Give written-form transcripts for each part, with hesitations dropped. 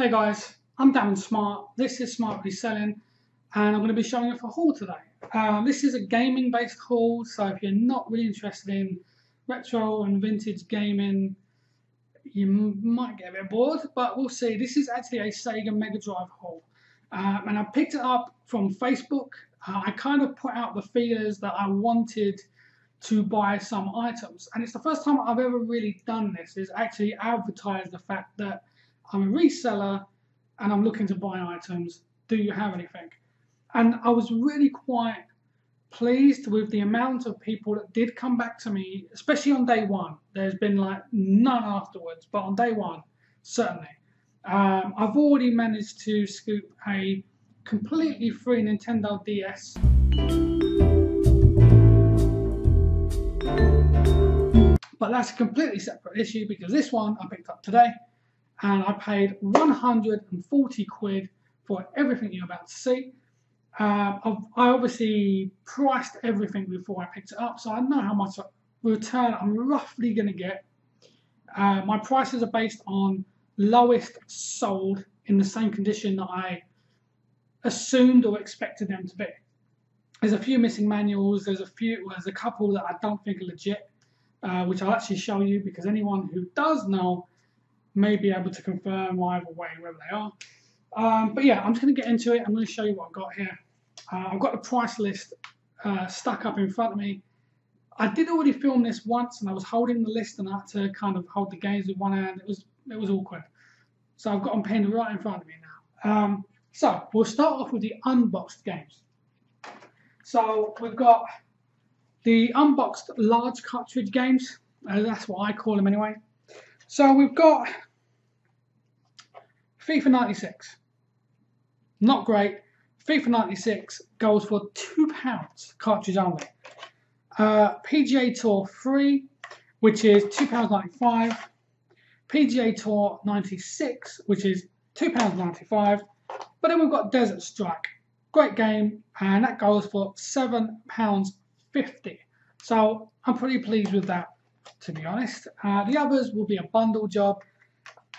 Hey guys, I'm Damon Smart. This is Smart Reselling, and I'm going to be showing off a haul today. This is a gaming based haul, so if you're not really interested in retro and vintage gaming, you might get a bit bored, but we'll see. This is actually a Sega Mega Drive haul, and I picked it up from Facebook. I kind of put out the feelers that I wanted to buy some items, and it's the first time I've ever really done this, is actually advertise the fact that I'm a reseller and I'm looking to buy items. Do you have anything? And I was really quite pleased with the amount of people that did come back to me, especially on day one. There's been like none afterwards, but on day one, certainly. I've already managed to scoop a completely free Nintendo DS. But that's a completely separate issue because this one I picked up today. And I paid 140 quid for everything you're about to see. I obviously priced everything before I picked it up, so I know how much return I'm roughly going to get. My prices are based on lowest sold in the same condition that I assumed or expected them to be. There's a few missing manuals, there's a couple that I don't think are legit, which I'll actually show you because anyone who does know may be able to confirm either way wherever they are. But yeah, I'm just going to get into it. I'm going to show you what I've got here. I've got the price list stuck up in front of me. I did already film this once and I was holding the list and I had to kind of hold the games with one hand. It was awkward. So I've got them pinned right in front of me now. So we'll start off with the unboxed games. So we've got the unboxed large cartridge games. That's what I call them anyway. So we've got FIFA 96, not great. FIFA 96 goes for £2, cartridge only. PGA Tour 3, which is £2.95. PGA Tour 96, which is £2.95. But then we've got Desert Strike, great game, and that goes for £7.50. So I'm pretty pleased with that, to be honest. The others will be a bundle job.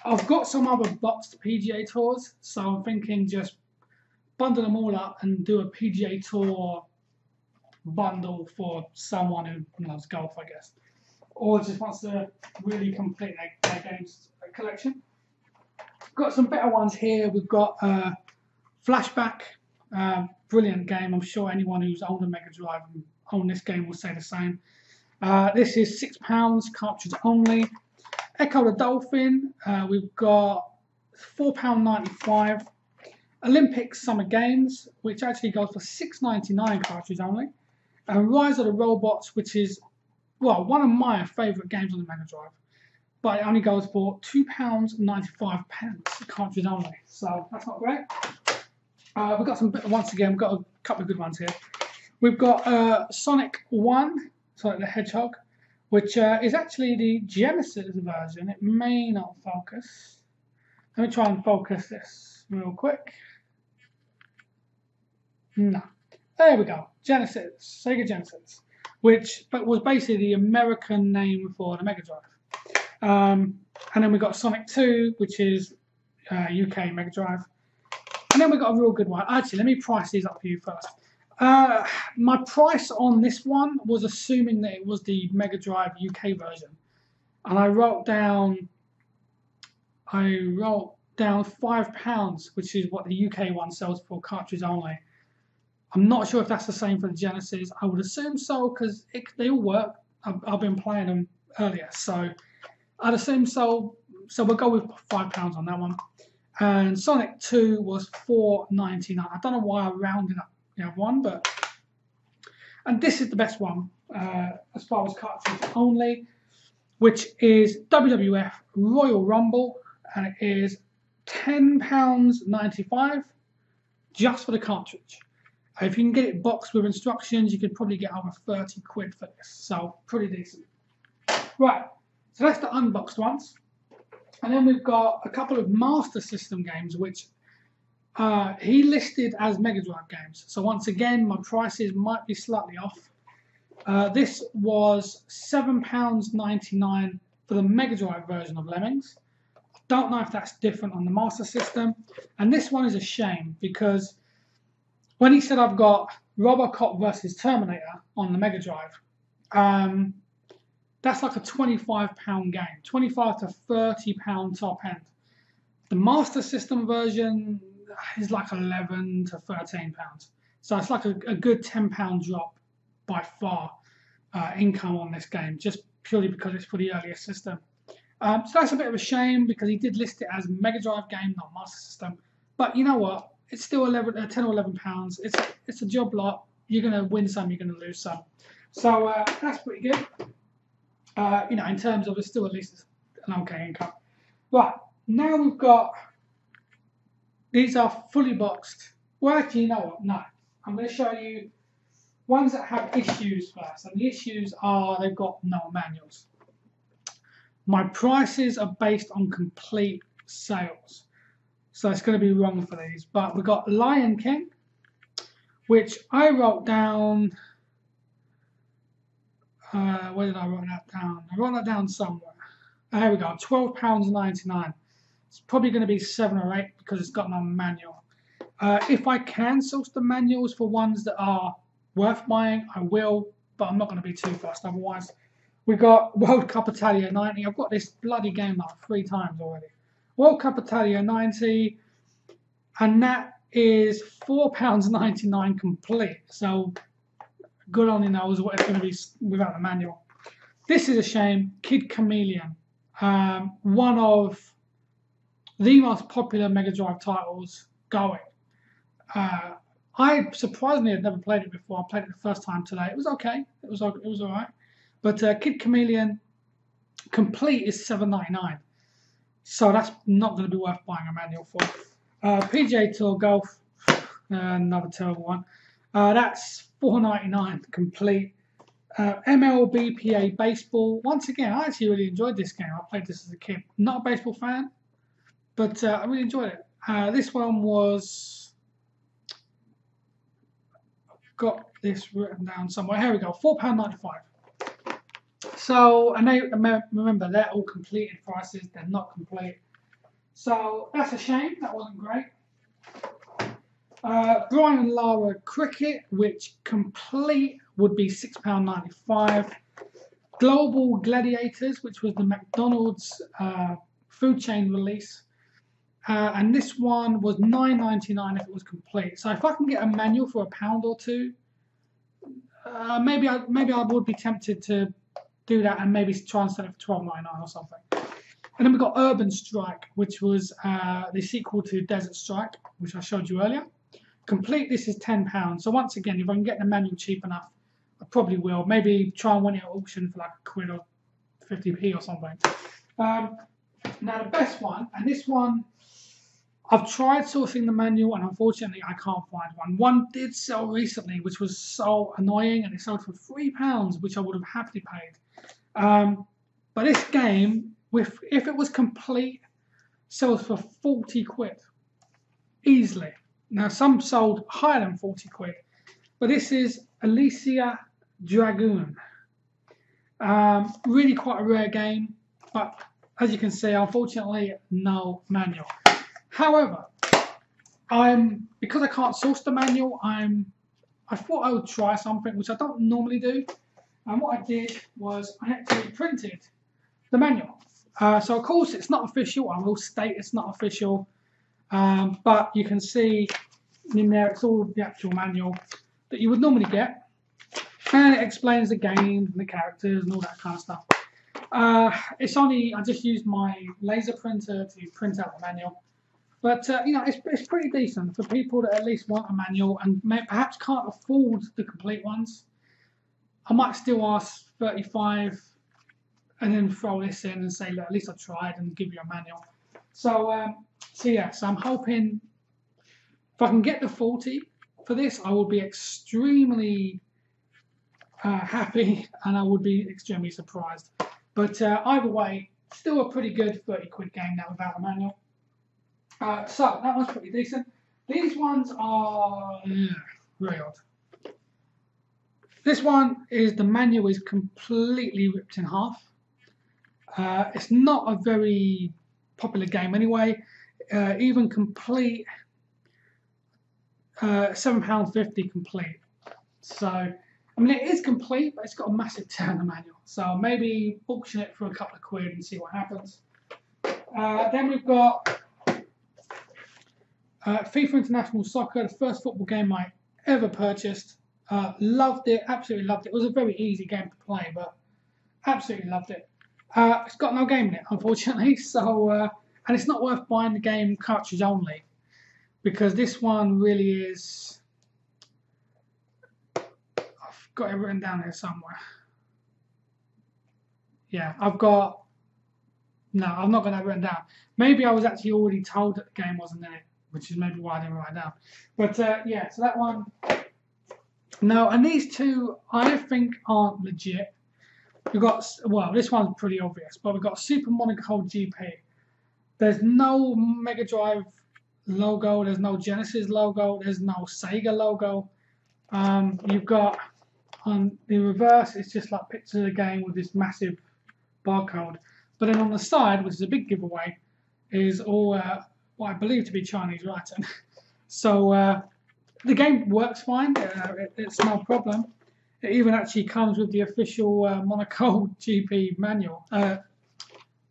I've got some other boxed PGA Tours, so I'm thinking just bundle them all up and do a PGA Tour bundle for someone who loves golf, I guess, or just wants to really complete their games collection. Got some better ones here. We've got Flashback, brilliant game. I'm sure anyone who's owned a Mega Drive and owned this game will say the same. This is £6, cartridge only. Echo the Dolphin, we've got £4.95. Olympic Summer Games, which actually goes for £6.99, cartridge only. And Rise of the Robots, which is, well, one of my favourite games on the Mega Drive. But it only goes for £2.95, cartridge only. So that's not great. We've got some, once again, we've got a couple of good ones here. We've got Sonic 1. Sonic the Hedgehog, which is actually the Genesis version. It may not focus. Let me try and focus this real quick. No. There we go. Genesis, Sega Genesis, which was basically the American name for the Mega Drive. And then we've got Sonic 2, which is UK Mega Drive. And then we've got a real good one. Actually, let me price these up for you first. My price on this one was assuming that it was the Mega Drive UK version, and I wrote down £5, which is what the UK one sells for, cartridge only. I'm not sure if that's the same for the Genesis. I would assume so because they all work. I've been playing them earlier, so I'd assume so. So we'll go with £5 on that one. And Sonic 2 was £4.99. I don't know why I rounded up one, but, and this is the best one as far as cartridge only, which is WWF Royal Rumble, and it is £10.95 just for the cartridge. If you can get it boxed with instructions, you could probably get over 30 quid for this, so pretty decent. Right, so that's the unboxed ones, and then we've got a couple of Master System games which he listed as Mega Drive games. So once again, my prices might be slightly off. This was £7.99 for the Mega Drive version of Lemmings. Don't know if that's different on the Master System. And this one is a shame because when he said I've got Robocop versus Terminator on the Mega Drive, that's like a £25 game, 25 to £30 top end. The Master System version is like 11 to £13. So it's like a good £10 drop by far income on this game, just purely because it's for the earlier system. So that's a bit of a shame because he did list it as Mega Drive game, not Master System. But you know what? It's still 10 or £11. It's a job lot. You're going to win some, you're going to lose some. So that's pretty good. You know, in terms of it's still at least an okay income. Right, now we've got, these are fully boxed. Well, actually, you know what? No. I'm going to show you ones that have issues first. And the issues are they've got no manuals. My prices are based on complete sales. So it's going to be wrong for these. But we've got Lion King, which I wrote down. Where did I write that down? I wrote that down somewhere. There we go, £12.99. It's probably going to be 7 or 8 because it's got no manual. If I can source the manuals for ones that are worth buying, I will, but I'm not going to be too fast otherwise. We got World Cup Italia 90. I've got this bloody game like 3 times already. World Cup Italia 90, and that is £4.99 complete. So good only knows what it's going to be without the manual. This is a shame. Kid Chameleon, one of the most popular Mega Drive titles going. I surprisingly had never played it before. I played it the first time today. It was okay. It was all right. But Kid Chameleon complete is $7.99. So that's not going to be worth buying a manual for. PGA Tour Golf, another terrible one. That's $4.99 complete. MLBPA Baseball. Once again, I actually really enjoyed this game. I played this as a kid. Not a baseball fan, but I really enjoyed it. This one was, got this written down somewhere. Here we go, £4.95. So, and they, remember, they're all completed prices. They're not complete. So that's a shame. That wasn't great. Brian and Lara Cricket, which complete would be £6.95. Global Gladiators, which was the McDonald's food chain release, and this one was $9.99 if it was complete. So if I can get a manual for £1 or £2, maybe I would be tempted to do that and maybe try and sell it for $12.99 or something. And then we got Urban Strike, which was the sequel to Desert Strike, which I showed you earlier. Complete, this is £10. So once again, if I can get the manual cheap enough, I probably will. Maybe try and win it at auction for like a quid or 50p or something. Now the best one, and this one, I've tried sourcing the manual and unfortunately I can't find one. One did sell recently, which was so annoying, and it sold for £3, which I would have happily paid. But this game, if it was complete, sells for 40 quid. Easily. Now some sold higher than 40 quid. But this is Alicia Dragoon. Really quite a rare game, but as you can see, unfortunately, no manual. However, because I can't source the manual, I thought I would try something which I don't normally do. And what I did was I actually printed the manual. So of course it's not official. I will state it's not official, but you can see in there it's all the actual manual that you would normally get, and it explains the games and the characters and all that kind of stuff. It's only, I just used my laser printer to print out the manual, but you know, it's pretty decent for people that at least want a manual and perhaps can't afford the complete ones. I might still ask 35 and then throw this in and say, look, at least I tried, and give you a manual. So yeah, so I'm hoping if I can get the 40 for this, I will be extremely happy, and I would be extremely surprised. But either way, still a pretty good 30 quid game now without a manual. So that one's pretty decent. These ones are very odd. This one is, the manual is completely ripped in half. It's not a very popular game anyway. Even complete, £7.50 complete. So, I mean, it is complete, but it's got a massive Turner manual. So maybe auction it for a couple of quid and see what happens. Then we've got FIFA International Soccer, the first football game I ever purchased. Loved it, absolutely loved it. It was a very easy game to play, but absolutely loved it. It's got no game in it, unfortunately, so and it's not worth buying the game cartridge only, because this one really is. I've got it written down here somewhere. Yeah, I've got. No, I'm not going to have it written down. Maybe I was actually already told that the game wasn't in it, which is maybe why I didn't write it down. But yeah, so that one. No, and these two I think aren't legit. We've got, well, this one's pretty obvious, but we've got Super Monaco GP. There's no Mega Drive logo, there's no Genesis logo, there's no Sega logo. You've got, on the reverse, it's just like pictures of the game with this massive barcode. But then on the side, which is a big giveaway, is all what I believe to be Chinese writing. So the game works fine, it's no problem. It even actually comes with the official Monaco GP manual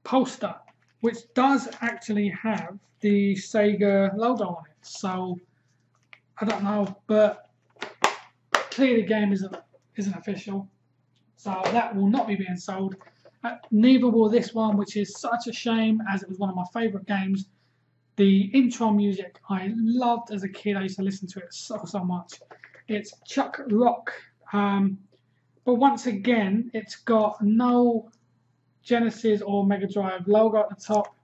poster, which does actually have the Sega logo on it. So I don't know, but clearly the game isn't official. So that will not be being sold. Neither will this one, which is such a shame, as it was one of my favourite games. The intro music I loved as a kid. I used to listen to it so much. It's Chuck Rock. But once again, it's got no Genesis or Mega Drive logo at the top.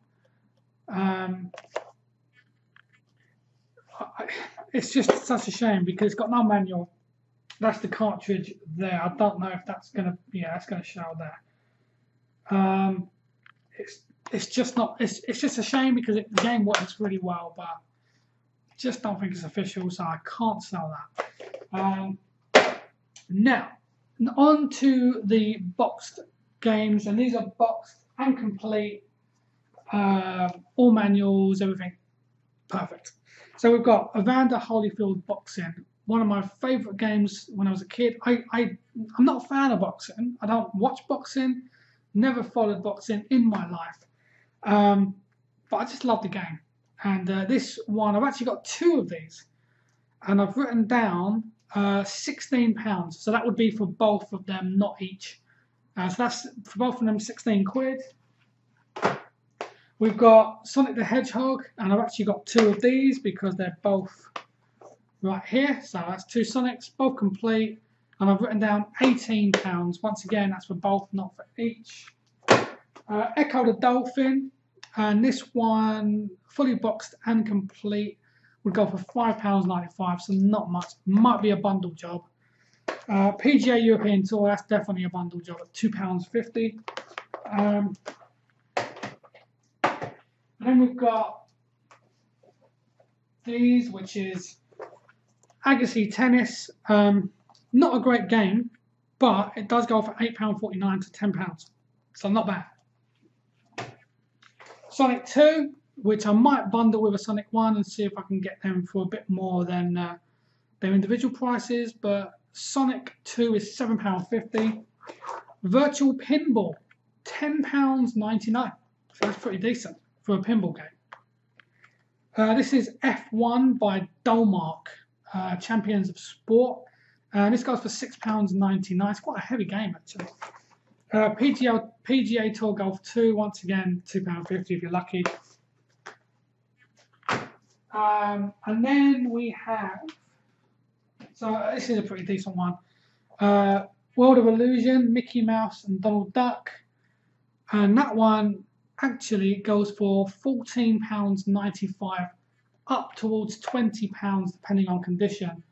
It's just such a shame because it's got no manual. That's the cartridge there. I don't know if that's gonna, yeah, that's gonna show there. It's just not. It's just a shame because the game works really well, but I just don't think it's official, so I can't sell that. Now, on to the boxed games, and these are boxed and complete, all manuals, everything perfect. So we've got Evander Holyfield Boxing, one of my favourite games when I was a kid. I'm not a fan of boxing. I don't watch boxing, never followed boxing in my life, but I just love the game. And this one, I've actually got two of these, and I've written down £16, so that would be for both of them, not each. So that's for both of them, 16 quid. We've got Sonic the Hedgehog, and I've actually got two of these because they're both right here. So that's two Sonics, both complete, and I've written down £18. Once again, that's for both, not for each. Echo the Dolphin, and this one, fully boxed and complete, would go for £5.95, so not much. Might be a bundle job. PGA European Tour, that's definitely a bundle job at £2.50. And then we've got these, which is Agassi Tennis. Not a great game, but it does go for £8.49 to £10, so not bad. Sonic 2, which I might bundle with a Sonic 1 and see if I can get them for a bit more than their individual prices, but Sonic 2 is £7.50. Virtual Pinball, £10.99. So that's pretty decent for a pinball game. This is F1 by Dolmark, Champions of Sport. This goes for £6.99. It's quite a heavy game, actually. PGA Tour Golf 2, once again, £2.50 if you're lucky. And then we have, so this is a pretty decent one, World of Illusion, Mickey Mouse and Donald Duck, and that one actually goes for £14.95 up towards £20 depending on condition.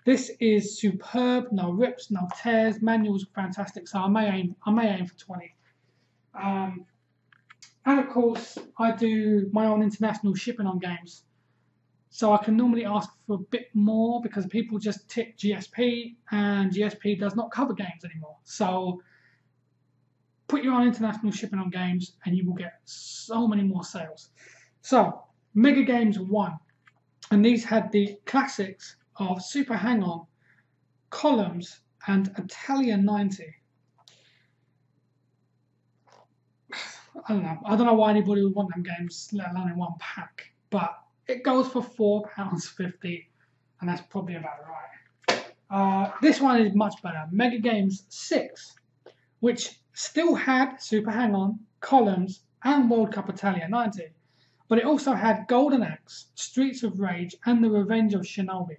This is superb, no rips, no tears, manual's fantastic, so I may aim for 20. And of course, I do my own international shipping on games. So I can normally ask for a bit more because people just tick GSP, and GSP does not cover games anymore. So put you on international shipping on games, and you will get so many more sales. So, Mega Games 1, and these had the classics of Super Hang-On, Columns, and Italian 90. I don't know why anybody would want them games, let alone in one pack, but it goes for £4.50, and that's probably about right. This one is much better. Mega Games 6, which still had Super Hang-On, Columns, and World Cup Italia 90, but it also had Golden Axe, Streets of Rage, and The Revenge of Shinobi,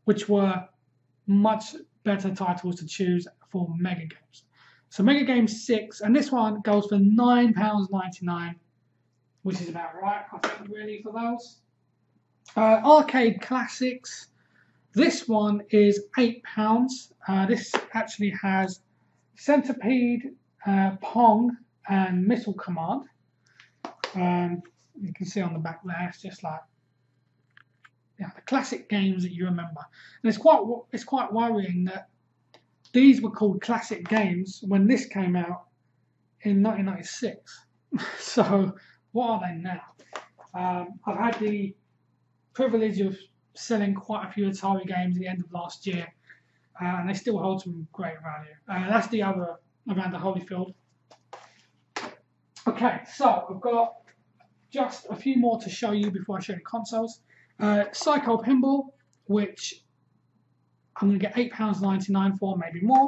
which were much better titles to choose for Mega Games. So Mega Games 6, and this one goes for £9.99, which is about right, I think, really, for those. Arcade Classics, this one is £8. This actually has Centipede, Pong, and Missile Command. You can see on the back there, it's just like, yeah, the classic games that you remember. And it's quite worrying that these were called classic games when this came out in 1996. So what are they now? I've had the privilege of selling quite a few Atari games at the end of last year, and they still hold some great value. That's the other around the Holyfield. Okay, so I've got just a few more to show you before I show you consoles. Psycho Pinball, which I'm going to get £8.99 for, maybe more.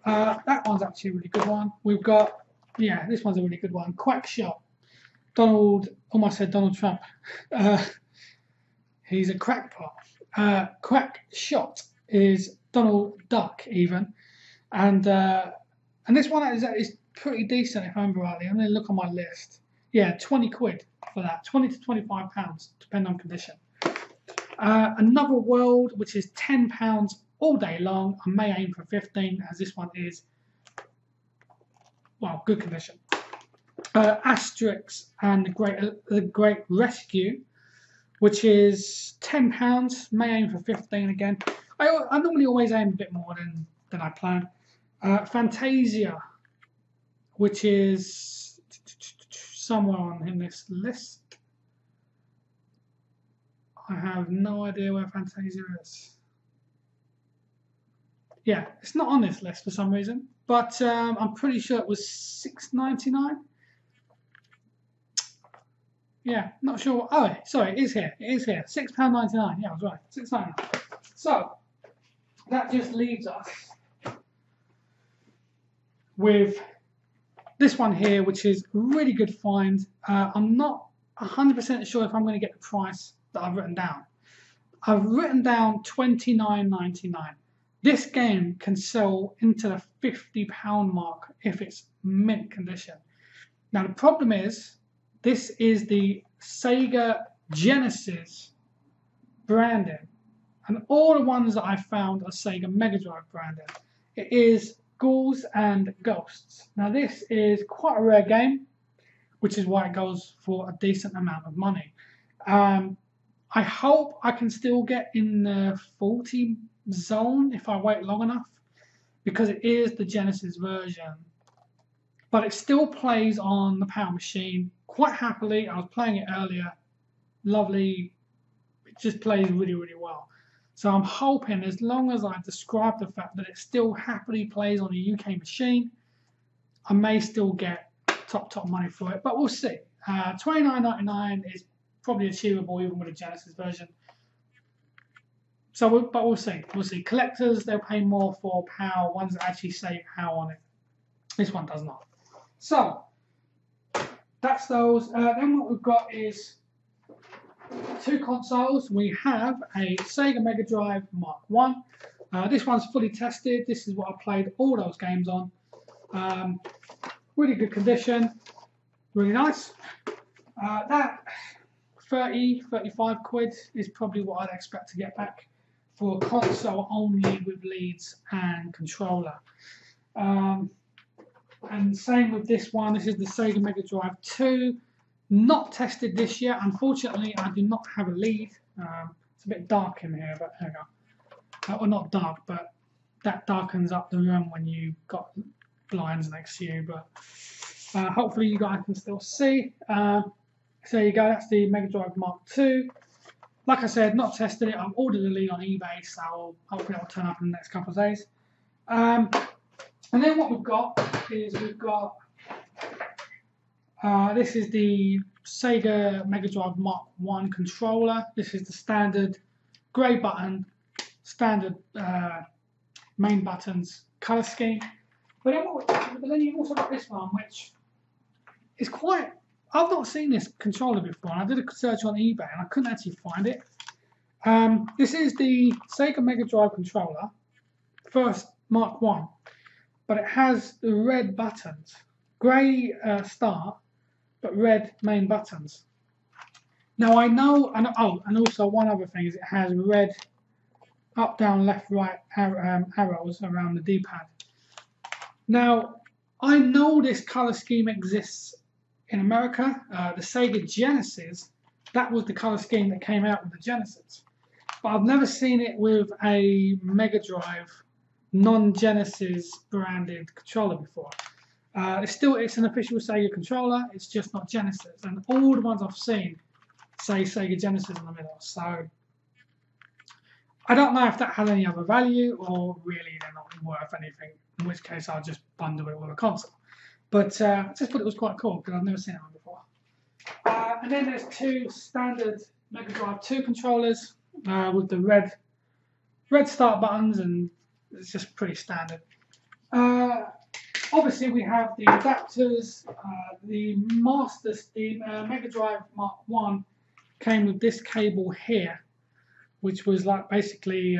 That one's actually a really good one. We've got, yeah, this one's a really good one. Quack Shot. Almost said Donald Trump. He's a crackpot. Quack Shot is Donald Duck, even. And this one is pretty decent, if I remember rightly. I'm going to look on my list. Yeah, 20 quid for that. 20 to £25, depending on condition. Another World, which is £10 all day long. I may aim for 15, as this one is, well, good condition. Asterix and the Great Rescue, which is £10. May aim for 15 again. I normally always aim a bit more than I planned. Fantasia, which is somewhere on this list. I have no idea where Fantasia is. Yeah, it's not on this list for some reason, but I'm pretty sure it was £6.99. Yeah, not sure. Oh, sorry, it is here. It is here. £6.99. Yeah, I was right. £6.99. So that just leaves us with this one here, which is a really good find. I'm not 100% sure if I'm going to get the price that I've written down. I've written down £29.99. This game can sell into the £50 mark if it's mint condition. Now the problem is, this is the Sega Genesis branding, and all the ones that I found are Sega Mega Drive branded. It is Ghouls and Ghosts. Now this is quite a rare game, which is why it goes for a decent amount of money. I hope I can still get in the 40 zone if I wait long enough, because it is the Genesis version. But it still plays on the Power Machine quite happily. I was playing it earlier. Lovely. It just plays really, really well. So I'm hoping, as long as I describe the fact that it still happily plays on a UK machine, I may still get top money for it. But we'll see. £29.99 is probably achievable even with a Genesis version. So, but we'll see. We'll see. Collectors, they'll pay more for PAL. Ones that actually say PAL on it. This one does not. So that's those. Then what we've got is two consoles. We have a Sega Mega Drive Mark 1. This one's fully tested. This is what I played all those games on. Really good condition. Really nice. That 35 quid is probably what I'd expect to get back for a console only with leads and controller. And same with this one. This is the Sega Mega Drive 2. Not tested this yet. Unfortunately, I do not have a lead. It's a bit dark in here, but there we go. Well, not dark, but that darkens up the room when you got blinds next to you, but hopefully you guys can still see. So there you go, that's the Mega Drive Mark II. Like I said, not tested it. I've ordered a lead on eBay, so hopefully it'll turn up in the next couple of days. And then what we've got is this is the Sega Mega Drive Mark I controller. This is the standard grey button, standard main buttons colour scheme. But then you've also got this one, which is quite... I've not seen this controller before, and I did a search on eBay and I couldn't actually find it. This is the Sega Mega Drive controller, first Mark I, but it has the red buttons, grey start, but red main buttons. Now I know, and also one other thing is it has red up, down, left, right arrows around the D-pad. Now I know this colour scheme exists in America. The Sega Genesis, that was the colour scheme that came out with the Genesis. But I've never seen it with a Mega Drive non-Genesis branded controller before. It's an official Sega controller, it's just not Genesis. And all the ones I've seen say Sega Genesis in the middle. So I don't know if that has any other value or really they're not worth anything, in which case I'll just bundle it with a console. But I just thought it was quite cool because I've never seen it before. And then there's two standard Mega Drive 2 controllers with the red start buttons, and it's just pretty standard. Obviously we have the adapters. The Mega Drive Mark I came with this cable here, which was like basically,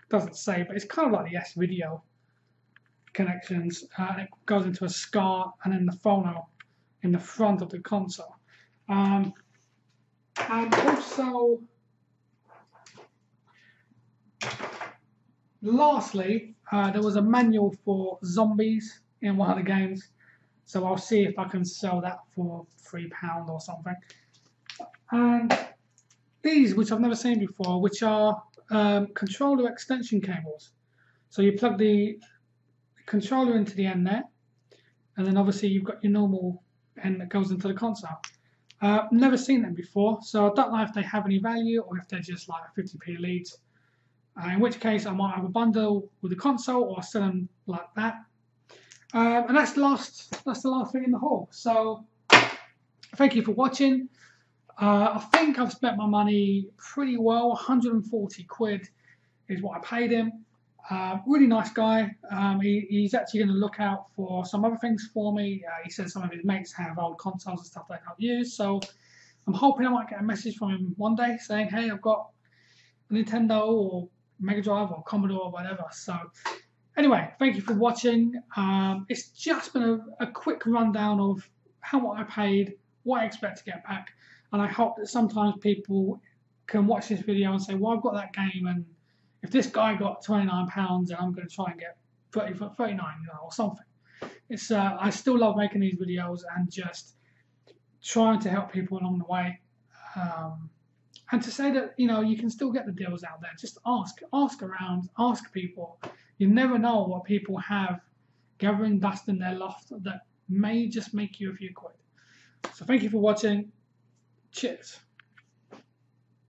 doesn't say, but it's kind of like the S-Video connections, and it goes into a SCART and then the phono in the front of the console. And also, lastly, there was a manual for zombies in one of the games, so I'll see if I can sell that for £3 or something. And these, which I've never seen before, which are controller extension cables. So you plug the controller into the end there, and then obviously you've got your normal end that goes into the console. Never seen them before, so I don't know if they have any value or if they're just like 50p leads. In which case I might have a bundle with the console or sell them like that. And that's the last thing in the haul. So thank you for watching. I think I've spent my money pretty well. 140 quid is what I paid him. Really nice guy. He's actually going to look out for some other things for me. He said some of his mates have old consoles and stuff they can't use, so I'm hoping I might get a message from him one day saying, hey, I've got a Nintendo or Mega Drive or Commodore or whatever. So anyway, thank you for watching. It's just been a quick rundown of how much I paid, what I expect to get back, and I hope that sometimes people can watch this video and say, well, I've got that game, and if this guy got £29 and I'm going to try and get 39, or something. It's I still love making these videos and just trying to help people along the way. And to say that, you can still get the deals out there. Just ask around, ask people. You never know what people have gathering dust in their loft that may just make you a few quid. So thank you for watching. Cheers.